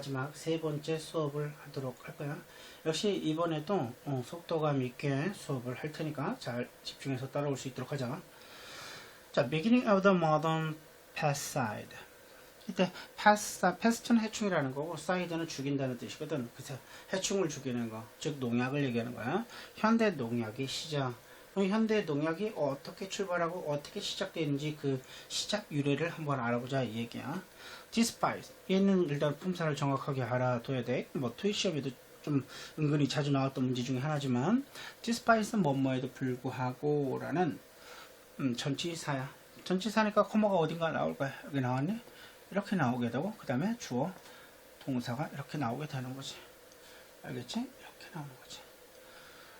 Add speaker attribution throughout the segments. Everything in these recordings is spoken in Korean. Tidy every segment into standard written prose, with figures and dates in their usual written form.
Speaker 1: 마지막 세 번째 수업을 하도록 할 거야. 역시 이번에도 속도감 있게 수업을 할 테니까 잘 집중해서 따라올 수 있도록 하자. 자, beginning of the modern past side. 이때 pest는 해충이라는 거고 side는 죽인다는 뜻이거든. 그래서 해충을 죽이는 거, 즉 농약을 얘기하는 거야. 현대 농약의 시작. 현대 농약이 어떻게 출발하고 어떻게 시작되는지 그 시작 유래를 한번 알아보자 이 얘기야. despite 얘는 일단 품사를 정확하게 알아둬야 돼. 뭐 토익 시험에도 좀 은근히 자주 나왔던 문제 중에 하나지만 despite는 뭐뭐에도 불구하고 라는 전치사야. 전치사니까 코마가 어딘가 나올 거야. 여기 나왔네. 이렇게 나오게 되고 그 다음에 주어 동사가 이렇게 나오게 되는 거지. 알겠지? 이렇게 나오는 거지.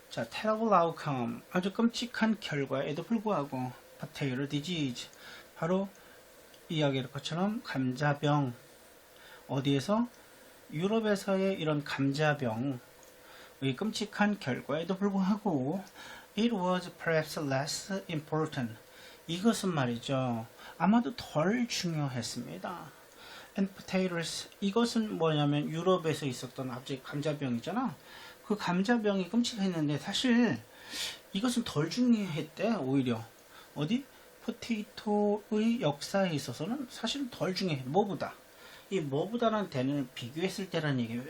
Speaker 1: 자, terrible outcome, 아주 끔찍한 결과에도 불구하고 potato disease, 바로 이야기할 것처럼 감자병, 어디에서? 유럽에서의 이런 감자병의 끔찍한 결과에도 불구하고 it was perhaps less important, 이것은 말이죠, 아마도 덜 중요했습니다. and potatoes, 이것은 뭐냐면 유럽에서 있었던 앞쪽 감자병이잖아. 그 감자병이 끔찍했는데 사실 이것은 덜 중요했대. 오히려 어디? 포테이토의 역사에 있어서는 사실은 덜 중요해. 뭐보다. 이 뭐보다는 대는 비교했을 때라는 얘기예요.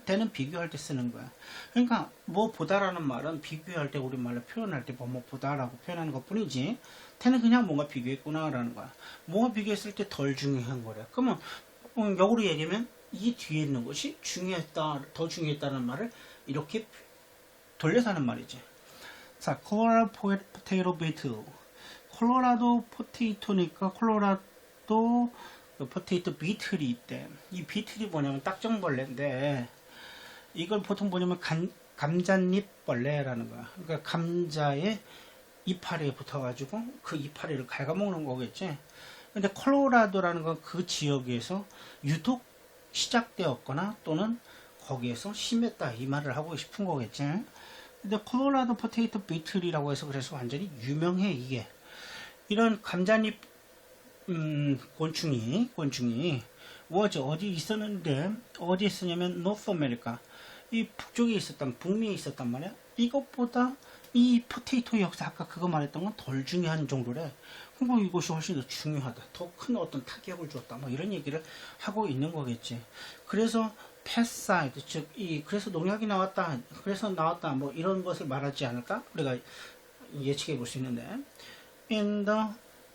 Speaker 1: 대는 비교할 때 쓰는 거야. 그러니까 뭐보다라는 말은 비교할 때 우리말로 표현할 때 뭐보다라고 표현하는 것 뿐이지, 대는 그냥 뭔가 비교했구나라는 거야. 뭐가 비교했을 때 덜 중요한 거래. 그러면 역으로 얘기하면 이 뒤에 있는 것이 중요했다, 더 중요했다는 말을 이렇게 돌려서 하는 말이지. 자, 콜로라도 포테이토 비틀. 콜로라도 포테이토니까 콜로라도 포테이토 비틀이 있대. 이 비틀이 뭐냐면 딱정벌레인데 이걸 보통 뭐냐면 감잣잎 벌레라는 거야. 그러니까 감자의 이파리에 붙어가지고 그 이파리를 갉아먹는 거겠지. 근데 콜로라도라는 건 그 지역에서 유독 시작되었거나 또는 거기에서 심했다 이 말을 하고 싶은 거겠지. 근데 콜로라도 포테이토 비틀이라고 해서 그래서 완전히 유명해. 이게 이런 감자잎 곤충이 어디 있었는데, 어디 있었냐면 노스 아메리카, 이 북쪽에 있었단, 북미에 있었단 말이야. 이것보다 이 포테이토 역사, 아까 그거 말했던 건 덜 중요한 정도래. 그럼 이것이 훨씬 더 중요하다, 더 큰 어떤 타격을 줬다, 뭐 이런 얘기를 하고 있는 거겠지. 그래서 패스사이드, 즉 그래서 농약이 나왔다, 그래서 나왔다, 뭐 이런 것을 말하지 않을까 우리가 예측해 볼 수 있는데, in the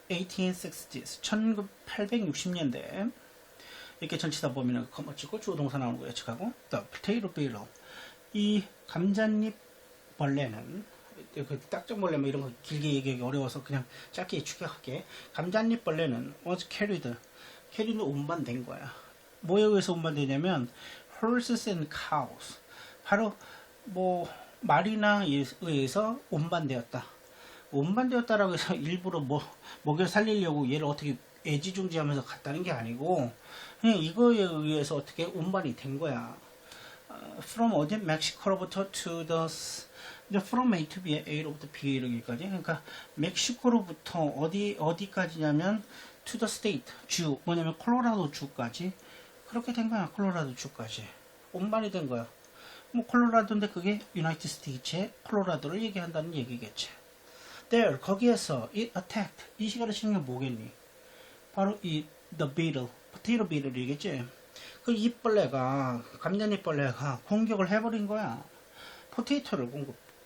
Speaker 1: 1860s, 1860년대 이렇게 전치사 보면은 컴마 찍고 주어 동사 나오는 거 예측하고, the potato beetle, 이 감잣잎 벌레는, 그 딱정벌레 뭐 이런 거 길게 얘기하기 어려워서 그냥 짧게 추격할게. 감잣잎 벌레는 was carried는 운반된 거야. 뭐에 의해서 운반되냐면 horses and cows, 바로 뭐 말이나 의해서 운반되었다. 운반되었다라고 해서 일부러 먹여 살리려고 얘를 어떻게 애지중지하면서 갔다는 게 아니고 그냥 이거에 의해서 어떻게 운반이 된 거야. From 어디? 멕시코로부터 to the from A to B, A로부터 B 이러기까지. 그러니까 멕시코로부터 어디까지냐면 to the state, 주, 뭐냐면 콜로라도 주까지. 그렇게 된 거야. 콜로라도 주까지 운반이 된 거야. 뭐 콜로라도인데 그게 유나이티드 스테이츠의 콜로라도를 얘기한다는 얘기겠지. There, 거기에서 it attacked, 이 시간을 치는 게 뭐겠니? 바로 이 the beetle, potato beetle이겠지. 그 잎벌레가, 감자잎벌레가 공격을 해버린 거야. 포테이토를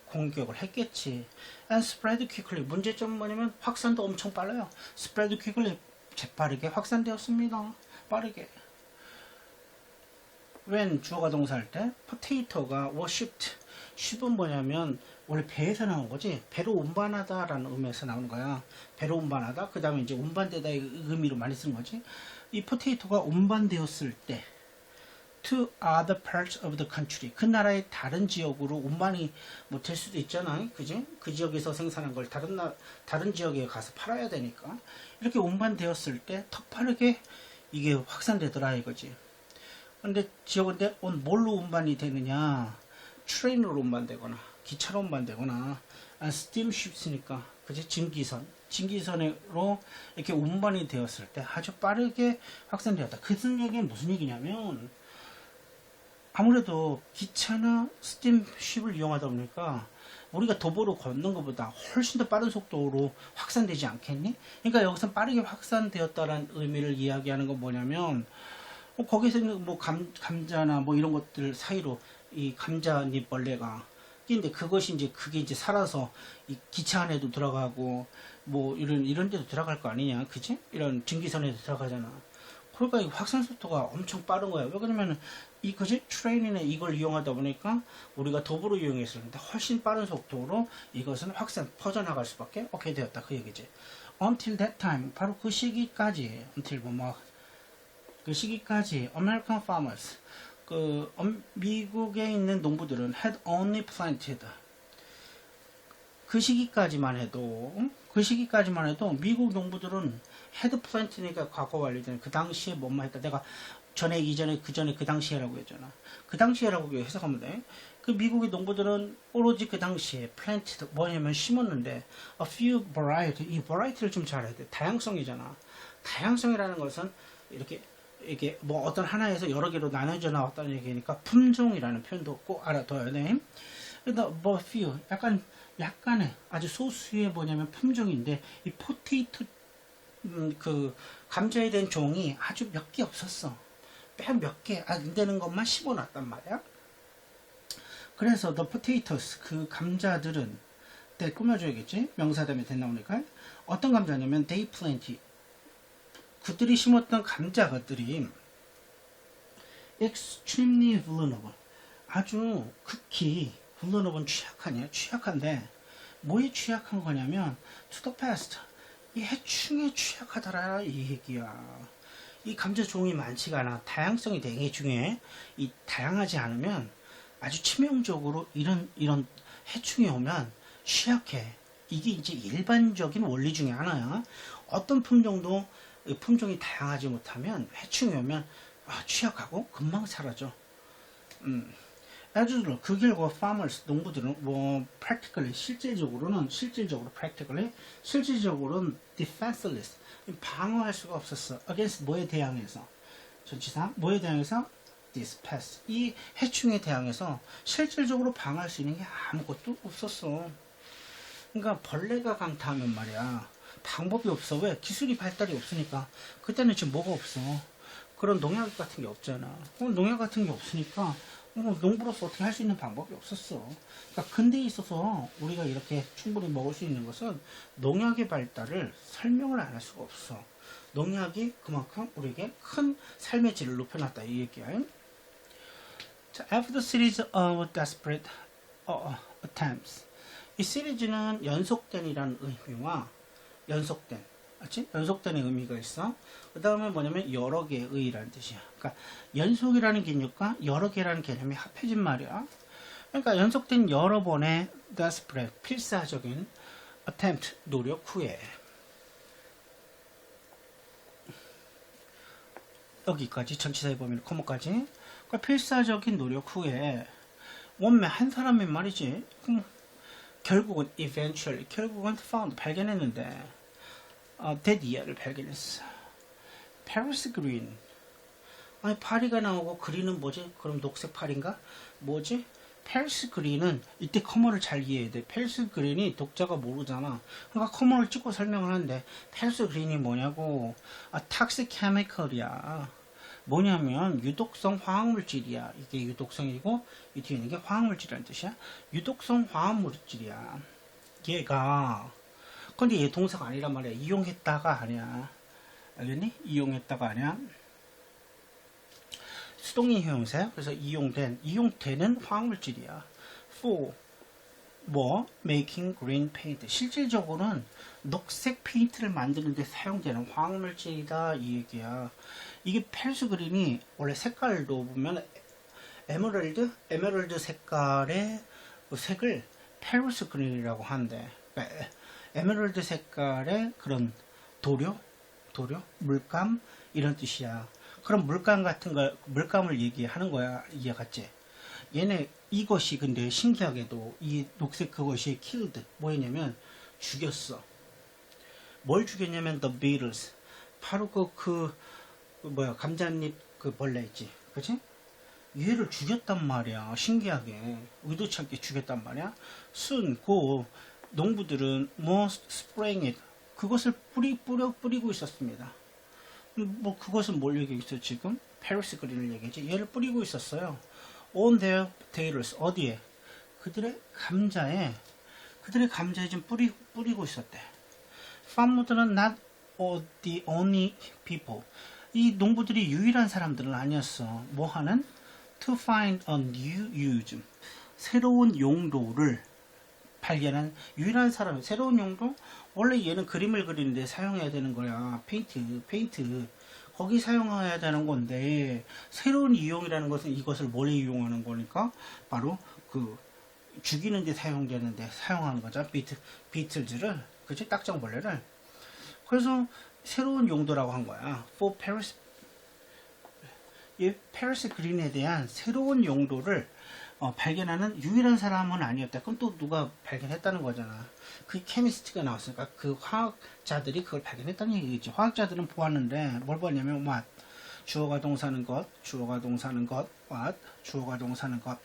Speaker 1: 공격을 했겠지. And spread quickly, 문제점은 뭐냐면 확산도 엄청 빨라요. spread quickly, 재빠르게 확산되었습니다. 빠르게. when, 주어가 동사할 때 potato가 was shipped, ship은 뭐냐면 원래 배에서 나온 거지. 배로 운반하다라는 의미에서 나오는 거야. 배로 운반하다. 그 다음에 이제 운반되다의 의미로 많이 쓰는 거지. 이 포테이토가 운반되었을 때 to other parts of the country, 그 나라의 다른 지역으로 운반이 못 될 수도 있잖아. 그지? 그 지역에서 생산한 걸 다른 지역에 가서 팔아야 되니까 이렇게 운반되었을 때 더 빠르게 이게 확산되더라 이거지. 근데 지역인데 뭘로 운반이 되느냐? 트레인으로 운반되거나 기차로 운반되거나 스팀쉽스니까 그지? 증기선으로 이렇게 운반이 되었을 때 아주 빠르게 확산되었다. 그 얘기는 무슨 얘기냐면 아무래도 기차나 스팀쉽을 이용하다 보니까 우리가 도보로 걷는 것보다 훨씬 더 빠른 속도로 확산되지 않겠니? 그러니까 여기서 빠르게 확산되었다는 의미를 이야기하는 건 뭐냐면 거기서 있는 뭐 감자나 뭐 이런 것들 사이로 이 감자잎 벌레가 근데 그것이 이제 그게 이제 살아서 이 기차 안에도 들어가고 뭐 이런 데도 들어갈 거 아니냐, 그지? 이런 증기선에도 들어가잖아. 그러니까 이 확산 속도가 엄청 빠른 거야. 왜 그러면은 이 그지 트레인이나 이걸 이용하다 보니까 우리가 도보로 이용했을 때 훨씬 빠른 속도로 이것은 확산 퍼져나갈 수밖에 없게 되었다 그 얘기지. Until that time 바로 그 시기까지 until 그 시기까지 American farmers 미국에 있는 농부들은 had only planted 그 시기까지만 해도 미국 농부들은 had planted니까 과거 완료된 그 당시에 뭐만 했다. 내가 전에 이전에 그 전에 그 당시에라고 했잖아. 그 당시에라고 해석하면 돼. 그 미국의 농부들은 오로지 그 당시에 planted 뭐냐면 심었는데 a few variety 이 variety를 좀 잘 해야 돼. 다양성이잖아. 다양성이라는 것은 이게 뭐 어떤 하나에서 여러 개로 나눠져 나왔다는 얘기니까 품종이라는 표현도 꼭 알아둬야 돼. 그래서 뭐 few 약간의 아주 소수의 뭐냐면 품종인데 이 포테이토 그 감자에 대한 종이 아주 몇 개 없었어. 몇 개 안 되는 것만 심어놨단 말이야. 그래서 the potatoes 그 감자들은 때 꾸며줘야겠지. 명사다음에 된 나오니까 어떤 감자냐면 they planted 그들이 심었던 감자들이 extremely vulnerable 아주 극히 vulnerable은 취약한데 뭐에 취약한 거냐면 to the pest 이 해충에 취약하더라 이 얘기야. 이 감자 종이 많지가 않아. 다양성이 되게 중요해. 이 다양하지 않으면 아주 치명적으로 이런 해충이 오면 취약해. 이게 이제 일반적인 원리 중에 하나야. 어떤 품종도 품종이 다양하지 못하면 해충이 오면 취약하고 금방 사라져. 아주 그 결과 farmers 농부들은 뭐 practically 실질적으로는 defenseless 방어할 수가 없었어. against 뭐에 대항해서 전치사 뭐에 대항해서 this pest 이 해충에 대항해서 실질적으로 방어할 수 있는 게 아무것도 없었어. 그러니까 벌레가 강타하면 말이야 방법이 없어. 왜? 기술이 발달이 없으니까. 그때는 지금 뭐가 없어. 그런 농약 같은 게 없잖아. 농약 같은 게 없으니까 농부로서 어떻게 할 수 있는 방법이 없었어. 그러니까 근대에 있어서 우리가 이렇게 충분히 먹을 수 있는 것은 농약의 발달을 설명을 안 할 수가 없어. 농약이 그만큼 우리에게 큰 삶의 질을 높여놨다 이 얘기야. 자, after the series of desperate attempts 이 시리즈는 연속된이라는 의미와 연속된의 의미가 있어. 그 다음에 뭐냐면 여러 개의 의라는 뜻이야. 그러니까 연속이라는 개념과 여러 개라는 개념이 합해진 말이야. 그러니까 연속된 여러 번의 desperate 필사적인 attempt 노력 후에 여기까지 전치사에 보면 코모까지 그러니까 필사적인 노력 후에 원매 한 사람이 말이지. 결국은 found 발견했는데 데디아를 발견했어. 페리스 그린 아니 파리가 나오고 그린은 뭐지? 그럼 녹색 파리인가? 뭐지? 페리스 그린은 이때 커머를 잘 이해해야 돼. 페리스 그린이 독자가 모르잖아. 그러니까 커머를 찍고 설명을 하는데 페리스 그린이 뭐냐고 탁식 케미컬이야. 뭐냐면 유독성 화학물질이야. 이게 유독성이고 이 뒤에 있는 게 화학물질이라는 뜻이야. 유독성 화학물질이야. 얘가 근데 얘 동사가 아니란 말이야. 이용했다가 아니야. 알겠니? 이용했다가 아니야. 수동인 형용사야. 그래서 이용되는 화학물질이야. for making green paint. 실질적으로는 녹색 페인트를 만드는데 사용되는 화학물질이다 이 얘기야. 이게 페리스 그린이 원래 색깔도 보면 에메랄드 색깔의 색을 페리스 그린이라고 하는데 에메랄드 색깔의 그런 도료, 물감 이런 뜻이야. 그럼 물감 같은 거 물감을 얘기하는 거야. 이해갔지? 얘네 이것이 근데 신기하게도 이 녹색 그것이 killed 뭐였냐면 죽였어. 뭘 죽였냐면 the beetles 바로 감잣잎 그 벌레 있지, 그치? 얘를 죽였단 말이야. 신기하게 의도치 않게 죽였단 말이야. soon 고 농부들은 must spraying it 그것을 뿌리고 있었습니다. 뭐 그것은 뭘 얘기했어 지금? 페리스 그린을 얘기했지. 얘를 뿌리고 있었어요. on their potatoes 어디에? 그들의 감자에 좀 뿌리고 있었대. farmer들은 not the only people 이 농부들이 유일한 사람들은 아니었어. 뭐 하는? to find a new use 새로운 용도를 발견한 유일한 사람. 새로운 용도? 원래 얘는 그림을 그리는데 사용해야 되는 거야. 페인트 거기 사용해야 되는 건데 새로운 이용이라는 것은 이것을 뭐에 이용하는 거니까 바로 그 죽이는 데 사용하는 거죠. 비틀즈를 그치? 딱정벌레를. 그래서 새로운 용도라고 한 거야. for Paris 이 페리스 그린에 대한 새로운 용도를 발견하는 유일한 사람은 아니었다. 그럼 또 누가 발견했다는 거잖아. 그 케미스트가 나왔으니까 그 화학자들이 그걸 발견했다는 얘기겠지. 화학자들은 보았는데 뭘 보았냐면 what 주어가 동사는 것, 주어가 동사는 것, what 주어가 동사는 것.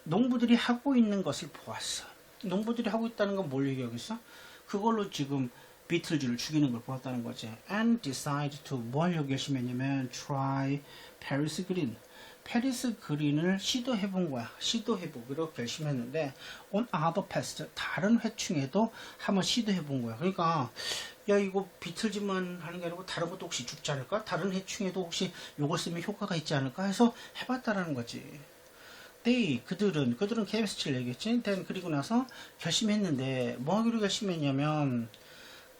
Speaker 1: 농부들이 하고 있는 것을 보았어. 농부들이 하고 있다는 건 뭘 얘기하겠어? 그걸로 지금 비틀즈를 죽이는 걸 보았다는 거지. And decide to 뭘 결심했냐면 try Paris Green. 페리스 그린을 시도해본 거야. 시도해보기로 결심했는데 on other past 다른 회충에도 한번 시도해본 거야. 그러니까 야 이거 비틀즈만 하는 게 아니고 다른 것도 혹시 죽지 않을까? 다른 회충에도 혹시 요걸 쓰면 효과가 있지 않을까 해서 해봤다라는 거지. 그들은 케미스트를 얘기했지. 그리고 나서 결심했는데 뭐 하기로 결심했냐면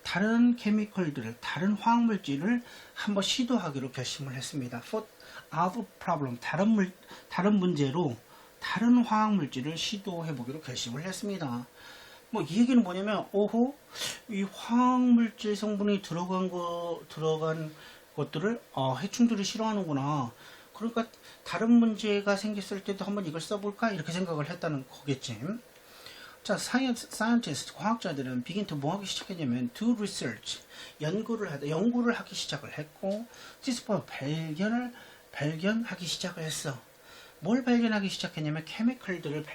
Speaker 1: 다른 케미컬들을 다른 화학물질을 한번 시도하기로 결심을 했습니다. For other problem 다른 문제로 다른 화학물질을 시도해보기로 결심을 했습니다. 뭐 이 얘기는 뭐냐면 이 화학물질 성분이 들어간 것들을 해충들이 싫어하는구나. 그러니까 다른 문제가 생겼을 때도 한번 이걸 써볼까 이렇게 생각을 했다는 거겠지. 자, scientist 과학자들은 begin to 뭐 하기 시작했냐면 do research 연구를 하기 시작을 했고 discover 발견하기 시작을 했어. 뭘 발견하기 시작했냐면 케미컬들을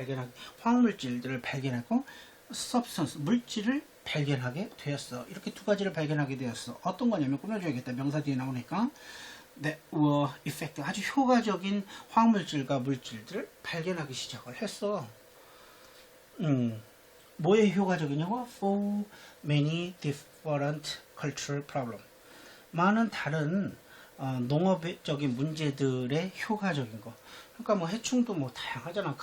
Speaker 1: 화학물질들을 발견하고 substance 물질을 발견하게 되었어. 이렇게 두 가지를 발견하게 되었어. 어떤 거냐면 꾸며줘야겠다. 명사 뒤에 나오니까. 네, effect 아주 효과적인 화학물질과 물질들을 발견하기 시작을 했어. 뭐에 효과적이냐고? For many different cultural problem. 많은 다른 농업적인 문제들의 효과적인 거. 그러니까 뭐 해충도 뭐 다양하잖아.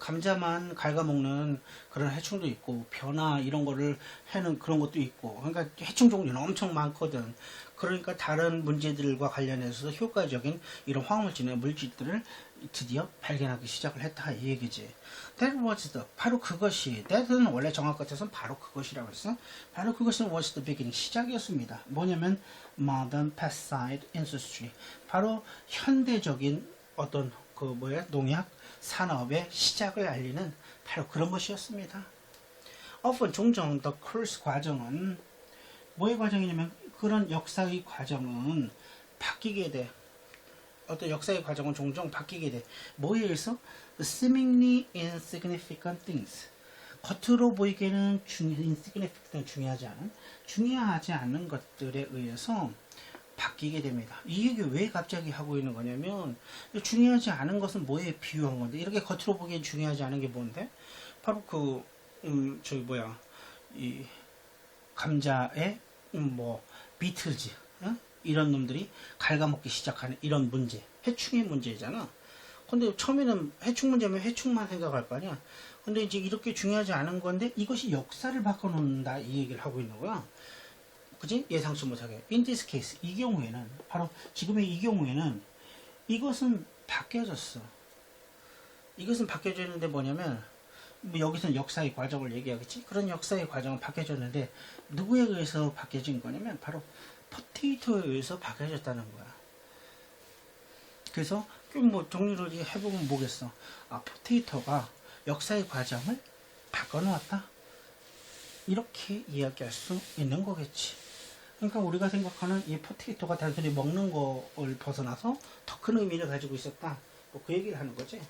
Speaker 1: 감자만 갉아먹는 그런 해충도 있고 벼나 이런 거를 해는 그런 것도 있고. 그러니까 해충 종류는 엄청 많거든. 그러니까 다른 문제들과 관련해서 효과적인 이런 화학물질이나 물질들을 드디어 발견하기 시작을 했다 이 얘기지. That was 바로 그것이 that은 원래 정확 같아서는 바로 그것이라고 했어. 바로 그것은 was the beginning 시작이었습니다. 뭐냐면 modern pesticide industry 바로 현대적인 어떤 농약 산업의 시작을 알리는 바로 그런 것이었습니다. Often 종종 the course 과정은 뭐의 과정이냐면 그런 역사의 과정은 바뀌게 돼. 어떤 역사의 과정은 종종 바뀌게 돼. 뭐에 의해서? seemingly insignificant things. 겉으로 보이기에는 중요하지 않은 것들에 의해서 바뀌게 됩니다. 이 얘기 왜 갑자기 하고 있는 거냐면 중요하지 않은 것은 뭐에 비유한 건데 이렇게 겉으로 보기엔 중요하지 않은 게 뭔데? 바로 이 감자의 비틀즈 이런 놈들이 갉아먹기 시작하는 이런 문제, 해충의 문제잖아. 근데 처음에는 해충 문제면 해충만 생각할 거 아니야. 근데 이제 이렇게 중요하지 않은 건데 이것이 역사를 바꿔놓는다 이 얘기를 하고 있는 거야. 그지? 예상치 못하게. In this case, 이 경우에는 바로 지금의 이 경우에는 이것은 바뀌어졌어. 이것은 바뀌어졌는데 뭐냐면 여기서는 역사의 과정을 얘기하겠지. 그런 역사의 과정은 바뀌어졌는데 누구에 의해서 바뀌어진 거냐면 바로 포테이토에 의해서 바뀌어졌다는 거야. 그래서 정리를 해보면 뭐겠어. 포테이토가 역사의 과정을 바꿔놓았다. 이렇게 이야기할 수 있는 거겠지. 그러니까 우리가 생각하는 이 포테이토가 단순히 먹는 거를 벗어나서 더 큰 의미를 가지고 있었다. 뭐 그 얘기를 하는 거지.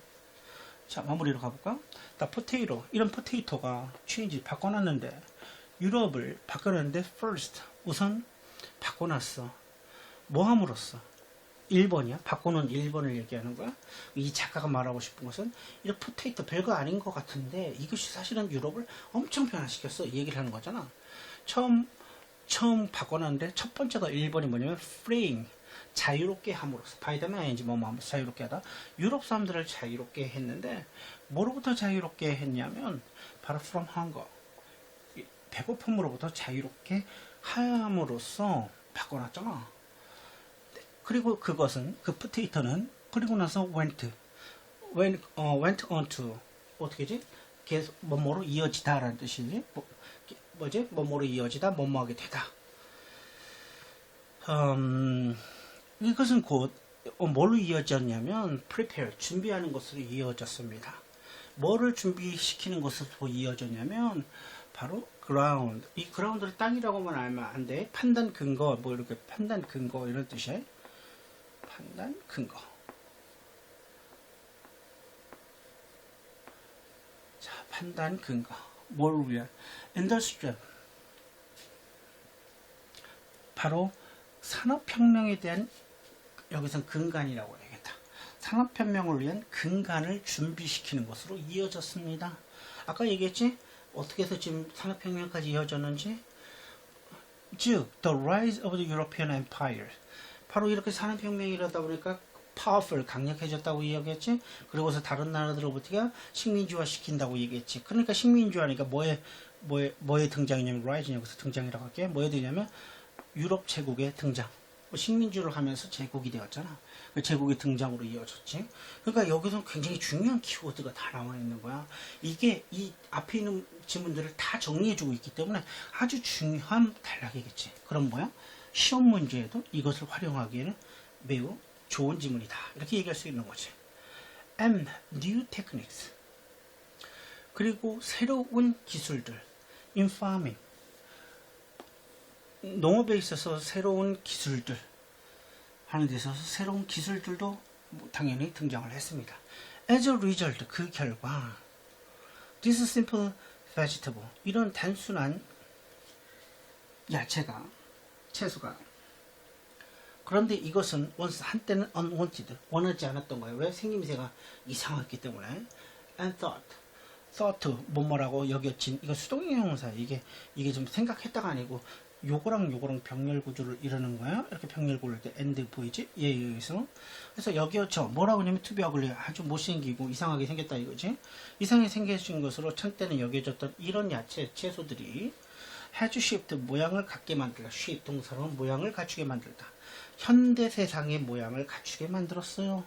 Speaker 1: 자, 마무리로 가볼까? 포테이토, 이런 포테이토가 취인지 바꿔놨는데, 유럽을 바꿔놨는데, first, 우선 바꿔놨어. 뭐 함으로써? 1번이야. 바꾸는 1번을 얘기하는 거야. 이 작가가 말하고 싶은 것은 이 포테이토 별거 아닌 것 같은데 이것이 사실은 유럽을 엄청 변화시켰어. 이 얘기를 하는 거잖아. 처음 바꿔놨는데 첫 번째가 1번이 뭐냐면 freeing, 자유롭게 함으로써. 바이다면 아닌지 뭐 하면서 자유롭게 하다. 유럽 사람들을 자유롭게 했는데 뭐로부터 자유롭게 했냐면 바로 from hunger, 배고픔으로부터 자유롭게 함으로써 바꿔놨잖아. 그리고 그것은, 그 포테이토는 그리고 나서 went on to, 어떻게지? 계속 뭐뭐로 이어지다라는 뜻이지. 뭐지? 뭐뭐로 이어지다, 뭐뭐하게 되다. 이것은 곧 뭘로 이어졌냐면 prepare, 준비하는 것으로 이어졌습니다. 뭐를 준비시키는 것으로 이어졌냐면 바로 ground. 이 ground를 땅이라고만 알면 안 돼. 판단 근거, 뭐 이렇게 판단 근거 이런 뜻이에요. 판단 근거. 자, 판단 근거. 뭘 위한? 인더스트리. 바로 산업혁명에 대한, 여기선 근간이라고 해야겠다. 산업혁명을 위한 근간을 준비시키는 것으로 이어졌습니다. 아까 얘기했지? 어떻게 해서 지금 산업혁명까지 이어졌는지? 즉, the rise of the European Empire. 바로 이렇게 산업혁명이 이러다 보니까 powerful, 강력해졌다고 이야기했지. 그리고서 다른 나라들로부터 식민지화 시킨다고 얘기했지. 그러니까 식민지화니까 뭐에 등장이냐면 rise는 여기서 등장이라고 할게. 뭐에 되냐면 유럽 제국의 등장. 식민지를 하면서 제국이 되었잖아. 그 제국의 등장으로 이어졌지. 그러니까 여기서 굉장히 중요한 키워드가 다 나와 있는 거야. 이게 이 앞에 있는 지문들을 다 정리해주고 있기 때문에 아주 중요한 단락이겠지. 그럼 뭐야? 시험 문제에도 이것을 활용하기에는 매우 좋은 지문이다. 이렇게 얘기할 수 있는 거지. And new techniques. 그리고 새로운 기술들. In farming. 농업에 있어서 새로운 기술들 하는 데 있어서 새로운 기술들도 당연히 등장을 했습니다. As a result, 그 결과 this simple vegetable, 이런 단순한 야채가, 채소가, 그런데 이것은 once, 한때는 unwanted, 원하지 않았던 거예요. 왜? 생김새가 이상했기 때문에. And thought, 뭐뭐라고 여겼진, 이거 수동형 형사, 이게 좀 생각했다가 아니고 요거랑 병렬 구조를 이루는 거야. 이렇게 병렬 구조를 때 and 보이지? 여기서. 그래서 여기였죠. 뭐라고 하냐면 to be ugly, 아주 못생기고 이상하게 생겼다 이거지. 이상하게 생겨진 것으로 천때는 여겨졌던 이런 야채, 채소들이 had shift, 모양을 갖게 만들다. shift, 동사로 모양을 갖추게 만들다. 현대 세상의 모양을 갖추게 만들었어요.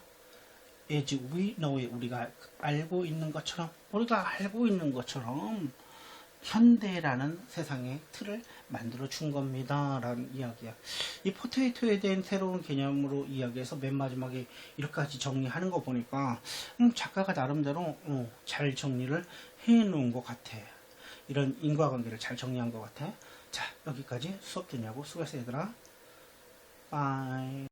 Speaker 1: as we know it, 우리가 알고 있는 것처럼 현대라는 세상의 틀을 만들어 준 겁니다. 라는 이야기야. 이 포테이토에 대한 새로운 개념으로 이야기해서 맨 마지막에 이렇게까지 정리하는 거 보니까 작가가 나름대로 잘 정리를 해 놓은 것 같아. 이런 인과관계를 잘 정리한 것 같아. 자, 여기까지 수업 듣냐고 수고했어 얘들아. 바이.